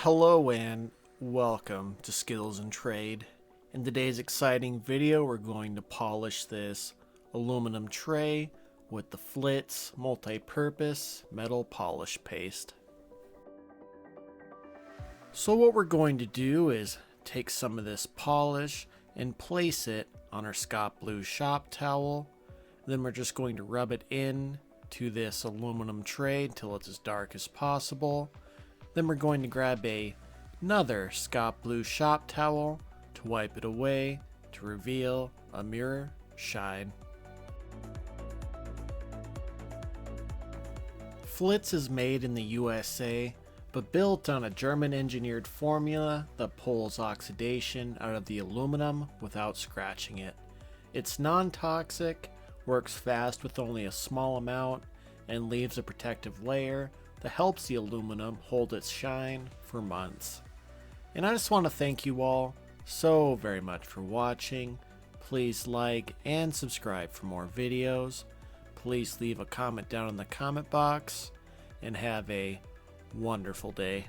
Hello and welcome to Skills and Trade. In today's exciting video, we're going to polish this aluminum tray with the Flitz Multi-Purpose Metal Polish Paste. So what we're going to do is take some of this polish and place it on our Scott Blue shop towel. Then we're just going to rub it in to this aluminum tray until it's as dark as possible. Then we're going to grab another Scott Blue shop towel to wipe it away to reveal a mirror shine. Flitz is made in the USA, but built on a German engineered formula that pulls oxidation out of the aluminum without scratching it. It's non-toxic, works fast with only a small amount, and leaves a protective layer that helps the aluminum hold its shine for months. And I just want to thank you all so very much for watching. Please like and subscribe for more videos. Please leave a comment down in the comment box and have a wonderful day.